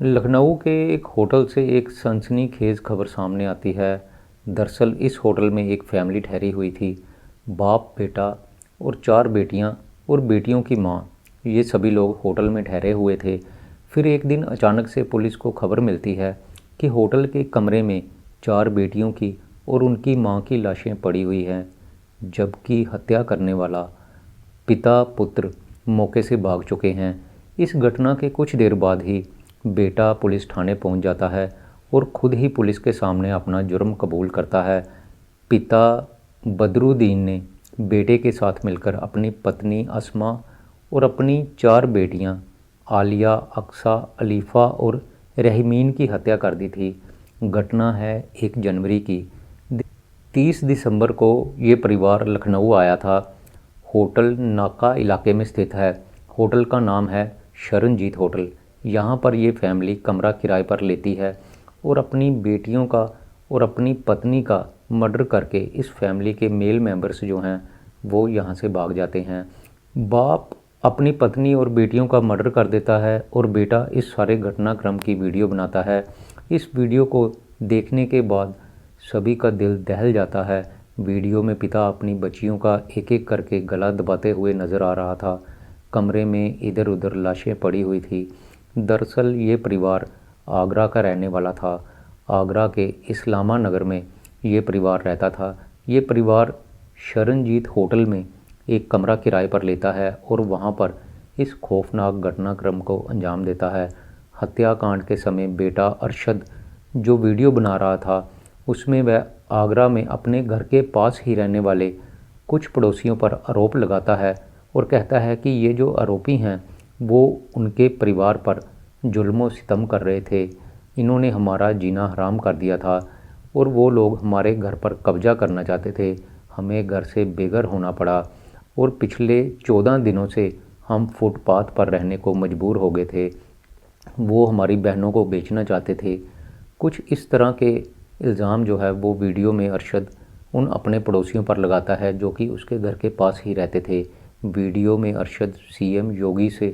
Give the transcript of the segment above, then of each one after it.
लखनऊ के एक होटल से एक सनसनीखेज खबर सामने आती है। दरअसल इस होटल में एक फैमिली ठहरी हुई थी। बाप, बेटा और 4 बेटियां और बेटियों की मां, ये सभी लोग होटल में ठहरे हुए थे। फिर एक दिन अचानक से पुलिस को खबर मिलती है कि होटल के कमरे में 4 बेटियों की और उनकी मां की लाशें पड़ी हुई हैं, जबकि हत्या करने वाला पिता पुत्र मौके से भाग चुके हैं। इस घटना के कुछ देर बाद ही बेटा पुलिस थाने पहुंच जाता है और खुद ही पुलिस के सामने अपना जुर्म कबूल करता है। पिता बदरुद्दीन ने बेटे के साथ मिलकर अपनी पत्नी अस्मा और अपनी 4 बेटियां आलिया, अक्सा, अलीफ़ा और रहमीन की हत्या कर दी थी। घटना है 1 जनवरी की। 30 दिसंबर को ये परिवार लखनऊ आया था। होटल नाका इलाके में स्थित है। होटल का नाम है शरणजीत होटल। यहाँ पर ये फैमिली कमरा किराए पर लेती है और अपनी बेटियों का और अपनी पत्नी का मर्डर करके इस फैमिली के मेल मेंबर्स जो हैं वो यहाँ से भाग जाते हैं। बाप अपनी पत्नी और बेटियों का मर्डर कर देता है और बेटा इस सारे घटनाक्रम की वीडियो बनाता है। इस वीडियो को देखने के बाद सभी का दिल दहल जाता है। वीडियो में पिता अपनी बच्चियों का एक एक करके गला दबाते हुए नज़र आ रहा था। कमरे में इधर उधर लाशें पड़ी हुई थी। दरअसल ये परिवार आगरा का रहने वाला था। आगरा के इस्लामा नगर में ये परिवार रहता था। ये परिवार शरणजीत होटल में एक कमरा किराए पर लेता है और वहाँ पर इस खौफनाक घटनाक्रम को अंजाम देता है। हत्याकांड के समय बेटा अरशद जो वीडियो बना रहा था, उसमें वह आगरा में अपने घर के पास ही रहने वाले कुछ पड़ोसियों पर आरोप लगाता है और कहता है कि ये जो आरोपी हैं वो उनके परिवार पर जुल्म और सितम कर रहे थे। इन्होंने हमारा जीना हराम कर दिया था और वो लोग हमारे घर पर कब्जा करना चाहते थे। हमें घर से बेघर होना पड़ा और पिछले 14 दिनों से हम फुटपाथ पर रहने को मजबूर हो गए थे। वो हमारी बहनों को बेचना चाहते थे। कुछ इस तरह के इल्ज़ाम जो है वो वीडियो में अरशद उन अपने पड़ोसियों पर लगाता है जो कि उसके घर के पास ही रहते थे। वीडियो में अरशद सीएम योगी से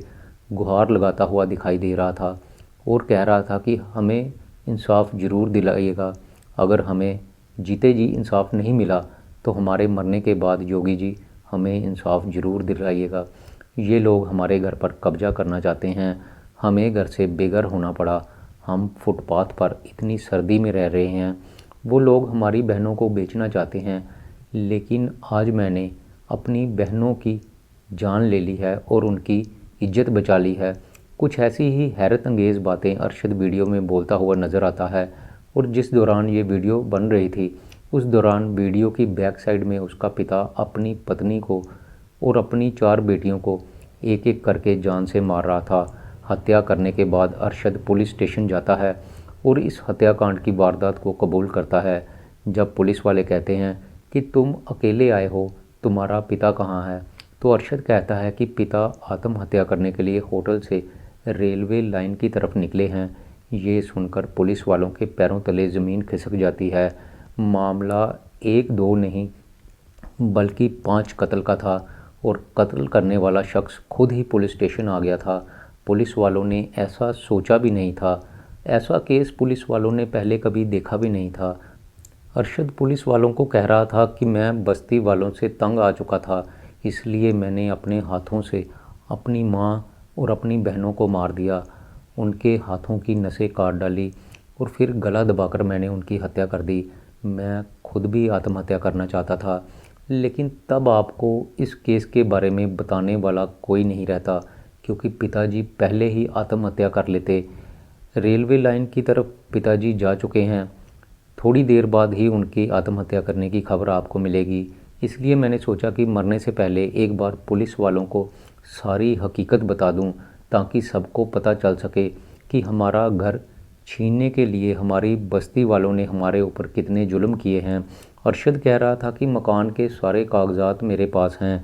गुहार लगाता हुआ दिखाई दे रहा था और कह रहा था कि हमें इंसाफ ज़रूर दिलाइएगा। अगर हमें जीते जी इंसाफ नहीं मिला तो हमारे मरने के बाद योगी जी हमें इंसाफ ज़रूर दिलाइएगा। ये लोग हमारे घर पर कब्जा करना चाहते हैं। हमें घर से बेघर होना पड़ा। हम फुटपाथ पर इतनी सर्दी में रह रहे हैं। वो लोग हमारी बहनों को बेचना चाहते हैं, लेकिन आज मैंने अपनी बहनों की जान ले ली है और उनकी इज्जत बचा ली है। कुछ ऐसी ही हैरत अंगेज़ बातें अरशद वीडियो में बोलता हुआ नज़र आता है। और जिस दौरान ये वीडियो बन रही थी उस दौरान वीडियो की बैक साइड में उसका पिता अपनी पत्नी को और अपनी 4 बेटियों को एक एक करके जान से मार रहा था। हत्या करने के बाद अरशद पुलिस स्टेशन जाता है और इस हत्याकांड की वारदात को कबूल करता है। जब पुलिस वाले कहते हैं कि तुम अकेले आए हो, तुम्हारा पिता कहाँ है, तो अरशद कहता है कि पिता आत्महत्या करने के लिए होटल से रेलवे लाइन की तरफ निकले हैं। ये सुनकर पुलिस वालों के पैरों तले ज़मीन खिसक जाती है। मामला 1-2 नहीं बल्कि 5 कत्ल का था और कत्ल करने वाला शख्स खुद ही पुलिस स्टेशन आ गया था। पुलिस वालों ने ऐसा सोचा भी नहीं था। ऐसा केस पुलिस वालों ने पहले कभी देखा भी नहीं था। अरशद पुलिस वालों को कह रहा था कि मैं बस्ती वालों से तंग आ चुका था, इसलिए मैंने अपने हाथों से अपनी माँ और अपनी बहनों को मार दिया। उनके हाथों की नसें काट डाली और फिर गला दबाकर मैंने उनकी हत्या कर दी। मैं खुद भी आत्महत्या करना चाहता था, लेकिन तब आपको इस केस के बारे में बताने वाला कोई नहीं रहता, क्योंकि पिताजी पहले ही आत्महत्या कर लेते। रेलवे लाइन की तरफ पिताजी जा चुके हैं। थोड़ी देर बाद ही उनकी आत्महत्या करने की खबर आपको मिलेगी। इसलिए मैंने सोचा कि मरने से पहले एक बार पुलिस वालों को सारी हकीकत बता दूं, ताकि सबको पता चल सके कि हमारा घर छीनने के लिए हमारी बस्ती वालों ने हमारे ऊपर कितने जुल्म किए हैं। अरशद कह रहा था कि मकान के सारे कागजात मेरे पास हैं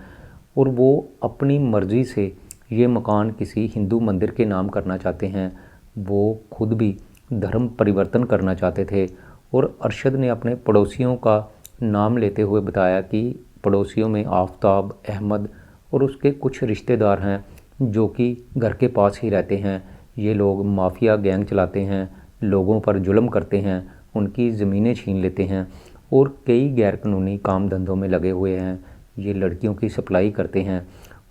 और वो अपनी मर्ज़ी से ये मकान किसी हिंदू मंदिर के नाम करना चाहते हैं। वो खुद भी धर्म परिवर्तन करना चाहते थे। और अरशद ने अपने पड़ोसियों का नाम लेते हुए बताया कि पड़ोसियों में आफताब, अहमद और उसके कुछ रिश्तेदार हैं जो कि घर के पास ही रहते हैं। ये लोग माफिया गैंग चलाते हैं, लोगों पर जुल्म करते हैं, उनकी ज़मीनें छीन लेते हैं और कई गैरकानूनी काम धंधों में लगे हुए हैं। ये लड़कियों की सप्लाई करते हैं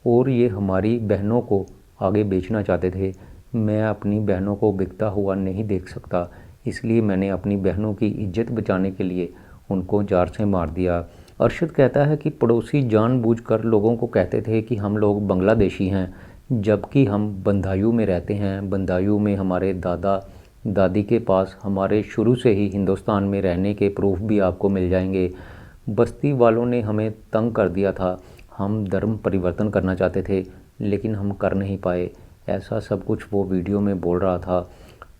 और ये हमारी बहनों को आगे बेचना चाहते थे। मैं अपनी बहनों को बिकता हुआ नहीं देख सकता, इसलिए मैंने अपनी बहनों की इज्जत बचाने के लिए उनको जार से मार दिया। अरशद कहता है कि पड़ोसी जानबूझकर लोगों को कहते थे कि हम लोग बांग्लादेशी हैं, जबकि हम बंदायूं में रहते हैं। बंदायूं में हमारे दादा दादी के पास हमारे शुरू से ही हिंदुस्तान में रहने के प्रूफ भी आपको मिल जाएंगे। बस्ती वालों ने हमें तंग कर दिया था। हम धर्म परिवर्तन करना चाहते थे, लेकिन हम कर नहीं पाए। ऐसा सब कुछ वो वीडियो में बोल रहा था।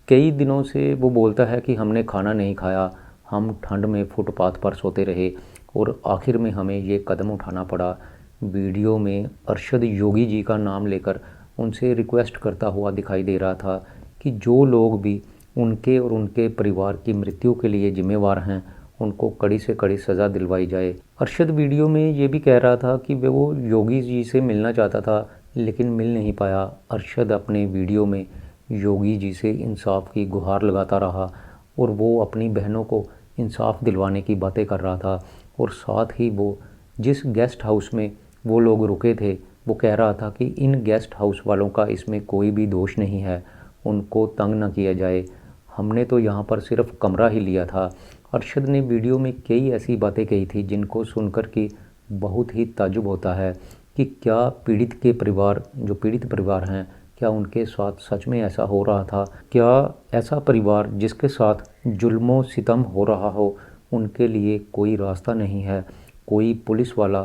कई दिनों से वो बोलता है कि हमने खाना नहीं खाया, हम ठंड में फुटपाथ पर सोते रहे और आखिर में हमें ये कदम उठाना पड़ा। वीडियो में अरशद योगी जी का नाम लेकर उनसे रिक्वेस्ट करता हुआ दिखाई दे रहा था कि जो लोग भी उनके और उनके परिवार की मृत्यु के लिए जिम्मेवार हैं, उनको कड़ी से कड़ी सज़ा दिलवाई जाए। अरशद वीडियो में ये भी कह रहा था कि वो योगी जी से मिलना चाहता था, लेकिन मिल नहीं पाया। अरशद अपने वीडियो में योगी जी से इंसाफ की गुहार लगाता रहा और वो अपनी बहनों को इंसाफ दिलवाने की बातें कर रहा था। और साथ ही वो जिस गेस्ट हाउस में वो लोग रुके थे, वो कह रहा था कि इन गेस्ट हाउस वालों का इसमें कोई भी दोष नहीं है, उनको तंग न किया जाए, हमने तो यहाँ पर सिर्फ कमरा ही लिया था। अरशद ने वीडियो में कई ऐसी बातें कही थी जिनको सुनकर कि बहुत ही ताज्जुब होता है कि क्या पीड़ित के परिवार, जो पीड़ित परिवार हैं, क्या उनके साथ सच में ऐसा हो रहा था? क्या ऐसा परिवार जिसके साथ जुल्मों सितम हो रहा हो, उनके लिए कोई रास्ता नहीं है? कोई पुलिस वाला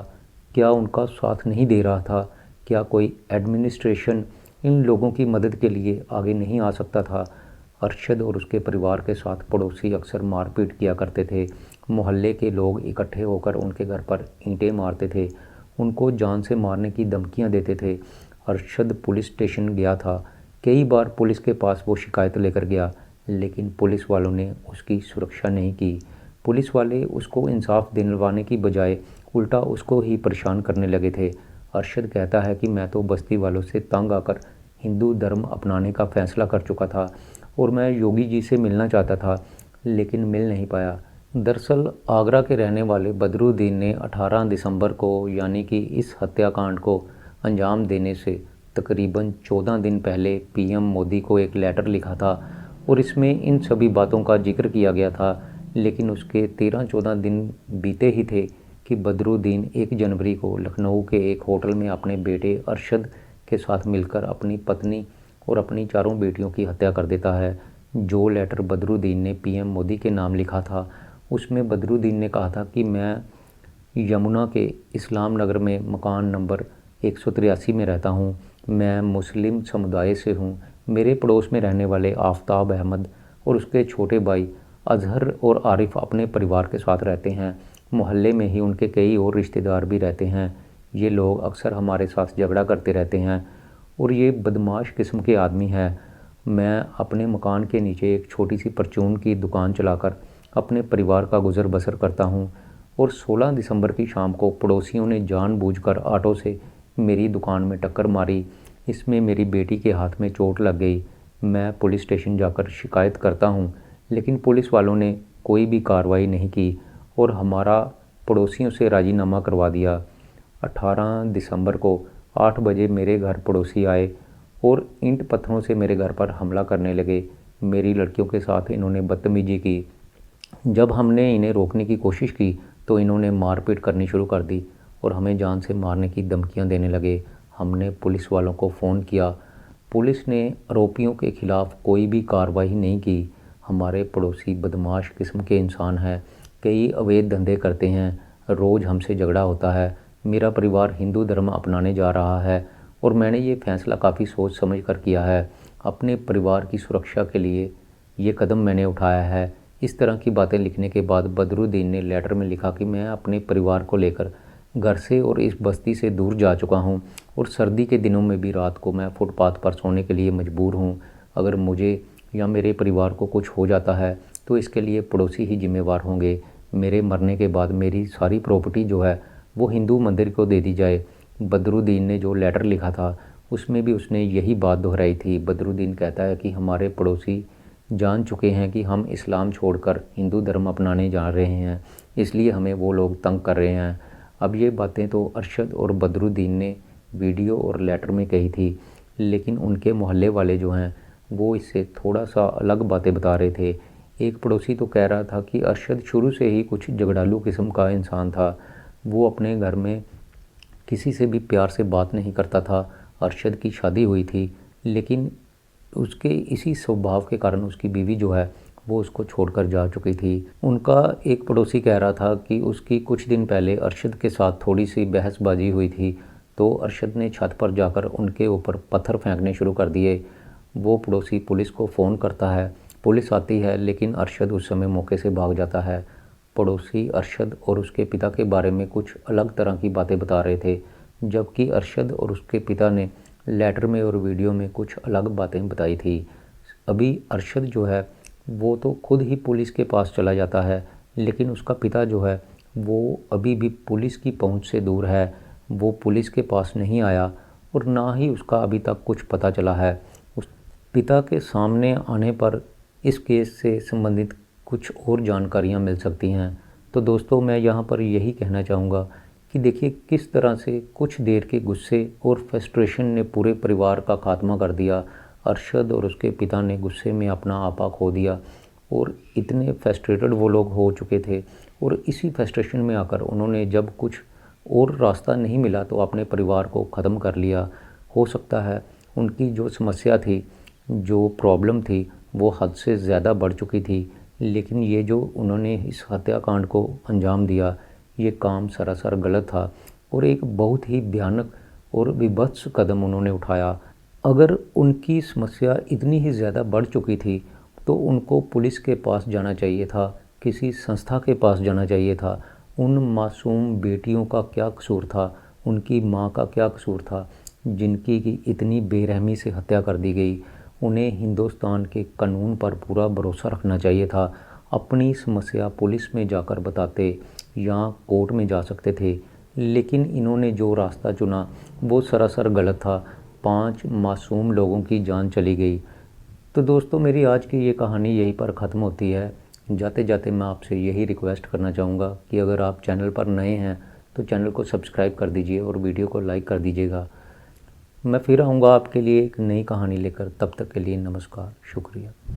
क्या उनका साथ नहीं दे रहा था? क्या कोई एडमिनिस्ट्रेशन इन लोगों की मदद के लिए आगे नहीं आ सकता था? अरशद और उसके परिवार के साथ पड़ोसी अक्सर मारपीट किया करते थे। मोहल्ले के लोग इकट्ठे होकर उनके घर पर ईंटें मारते थे, उनको जान से मारने की धमकियां देते थे। अरशद पुलिस स्टेशन गया था, कई बार पुलिस के पास वो शिकायत लेकर गया, लेकिन पुलिस वालों ने उसकी सुरक्षा नहीं की। पुलिस वाले उसको इंसाफ दिलवाने की बजाय उल्टा उसको ही परेशान करने लगे थे। अरशद कहता है कि मैं तो बस्ती वालों से तंग आकर हिंदू धर्म अपनाने का फ़ैसला कर चुका था और मैं योगी जी से मिलना चाहता था, लेकिन मिल नहीं पाया। दरअसल आगरा के रहने वाले बदरुद्दीन ने 18 दिसंबर को, यानी कि इस हत्याकांड को अंजाम देने से तकरीबन 14 दिन पहले पीएम मोदी को एक लेटर लिखा था और इसमें इन सभी बातों का जिक्र किया गया था। लेकिन उसके 13-14 दिन बीते ही थे कि बदरुद्दीन 1 जनवरी को लखनऊ के एक होटल में अपने बेटे अरशद के साथ मिलकर अपनी पत्नी और अपनी 4 बेटियों की हत्या कर देता है। जो लेटर बदरुद्दीन ने पीएम मोदी के नाम लिखा था, उसमें बदरुद्दीन ने कहा था कि मैं यमुना के इस्लाम नगर में मकान नंबर 183 में रहता हूँ। मैं मुस्लिम समुदाय से हूँ। मेरे पड़ोस में रहने वाले आफ्ताब अहमद और उसके छोटे भाई अजहर और आरिफ अपने परिवार के साथ रहते हैं। मोहल्ले में ही उनके कई और रिश्तेदार भी रहते हैं। ये लोग अक्सर हमारे साथ झगड़ा करते रहते हैं और ये बदमाश किस्म के आदमी हैं। मैं अपने मकान के नीचे एक छोटी सी परचून की दुकान चलाकर अपने परिवार का गुजर बसर करता हूँ और 16 दिसंबर की शाम को पड़ोसियों ने जानबूझकर ऑटो से मेरी दुकान में टक्कर मारी। इसमें मेरी बेटी के हाथ में चोट लग गई। मैं पुलिस स्टेशन जाकर शिकायत करता हूँ, लेकिन पुलिस वालों ने कोई भी कार्रवाई नहीं की और हमारा पड़ोसियों से राजीनामा करवा दिया। 18 दिसंबर को 8 बजे मेरे घर पड़ोसी आए और ईंट पत्थरों से मेरे घर पर हमला करने लगे। मेरी लड़कियों के साथ इन्होंने बदतमीजी की। जब हमने इन्हें रोकने की कोशिश की तो इन्होंने मारपीट करनी शुरू कर दी और हमें जान से मारने की धमकियां देने लगे। हमने पुलिस वालों को फ़ोन किया। पुलिस ने आरोपियों के खिलाफ़ कोई भी कार्रवाई नहीं की। हमारे पड़ोसी बदमाश किस्म के इंसान हैं, कई अवैध धंधे करते हैं, रोज़ हमसे झगड़ा होता है। मेरा परिवार हिंदू धर्म अपनाने जा रहा है और मैंने ये फ़ैसला काफ़ी सोच समझ कर किया है। अपने परिवार की सुरक्षा के लिए ये कदम मैंने उठाया है। इस तरह की बातें लिखने के बाद बदरुद्दीन ने लेटर में लिखा कि मैं अपने परिवार को लेकर घर से और इस बस्ती से दूर जा चुका हूँ और सर्दी के दिनों में भी रात को मैं फुटपाथ पर सोने के लिए मजबूर हूँ। अगर मुझे या मेरे परिवार को कुछ हो जाता है तो इसके लिए पड़ोसी ही जिम्मेवार होंगे। मेरे मरने के बाद मेरी सारी प्रॉपर्टी जो है वो हिंदू मंदिर को दे दी जाए। बदरुद्दीन ने जो लेटर लिखा था उसमें भी उसने यही बात दोहराई थी। बदरुद्दीन कहता है कि हमारे पड़ोसी जान चुके हैं कि हम इस्लाम छोड़कर हिंदू धर्म अपनाने जा रहे हैं, इसलिए हमें वो लोग तंग कर रहे हैं। अब ये बातें तो अरशद और बदरुद्दीन ने वीडियो और लेटर में कही थी, लेकिन उनके मोहल्ले वाले जो हैं वो इससे थोड़ा सा अलग बातें बता रहे थे। एक पड़ोसी तो कह रहा था कि अरशद शुरू से ही कुछ झगड़ालू किस्म का इंसान था। वो अपने घर में किसी से भी प्यार से बात नहीं करता था। अरशद की शादी हुई थी, लेकिन उसके इसी स्वभाव के कारण उसकी बीवी जो है वो उसको छोड़कर जा चुकी थी। उनका एक पड़ोसी कह रहा था कि उसकी कुछ दिन पहले अरशद के साथ थोड़ी सी बहसबाजी हुई थी, तो अरशद ने छत पर जाकर उनके ऊपर पत्थर फेंकने शुरू कर दिए। वो पड़ोसी पुलिस को फ़ोन करता है, पुलिस आती है, लेकिन अरशद उस समय मौके से भाग जाता है। पड़ोसी अरशद और उसके पिता के बारे में कुछ अलग तरह की बातें बता रहे थे, जबकि अरशद और उसके पिता ने लेटर में और वीडियो में कुछ अलग बातें बताई थी। अभी अरशद जो है वो तो खुद ही पुलिस के पास चला जाता है, लेकिन उसका पिता जो है वो अभी भी पुलिस की पहुंच से दूर है। वो पुलिस के पास नहीं आया और ना ही उसका अभी तक कुछ पता चला है। उस पिता के सामने आने पर इस केस से संबंधित कुछ और जानकारियां मिल सकती हैं। तो दोस्तों, मैं यहाँ पर यही कहना चाहूँगा कि देखिए किस तरह से कुछ देर के गुस्से और फ्रस्ट्रेशन ने पूरे परिवार का खात्मा कर दिया। अरशद और उसके पिता ने गुस्से में अपना आपा खो दिया और इतने फ्रस्ट्रेटेड वो लोग हो चुके थे, और इसी फ्रस्ट्रेशन में आकर उन्होंने जब कुछ और रास्ता नहीं मिला तो अपने परिवार को ख़त्म कर लिया। हो सकता है उनकी जो समस्या थी, जो प्रॉब्लम थी, वो हद से ज़्यादा बढ़ चुकी थी, लेकिन ये जो उन्होंने इस हत्याकांड को अंजाम दिया, ये काम सरासर गलत था और एक बहुत ही भयानक और विभत्स कदम उन्होंने उठाया। अगर उनकी समस्या इतनी ही ज़्यादा बढ़ चुकी थी तो उनको पुलिस के पास जाना चाहिए था, किसी संस्था के पास जाना चाहिए था। उन मासूम बेटियों का क्या कसूर था, उनकी माँ का क्या कसूर था, जिनकी की इतनी बेरहमी से हत्या कर दी गई। उन्हें हिंदुस्तान के कानून पर पूरा भरोसा रखना चाहिए था। अपनी समस्या पुलिस में जाकर बताते या कोर्ट में जा सकते थे, लेकिन इन्होंने जो रास्ता चुना वो सरासर गलत था। 5 मासूम लोगों की जान चली गई। तो दोस्तों, मेरी आज की ये कहानी यहीं पर ख़त्म होती है। जाते जाते मैं आपसे यही रिक्वेस्ट करना चाहूँगा कि अगर आप चैनल पर नए हैं तो चैनल को सब्सक्राइब कर दीजिए और वीडियो को लाइक कर दीजिएगा। मैं फिर आऊँगा आपके लिए एक नई कहानी लेकर। तब तक के लिए नमस्कार, शुक्रिया।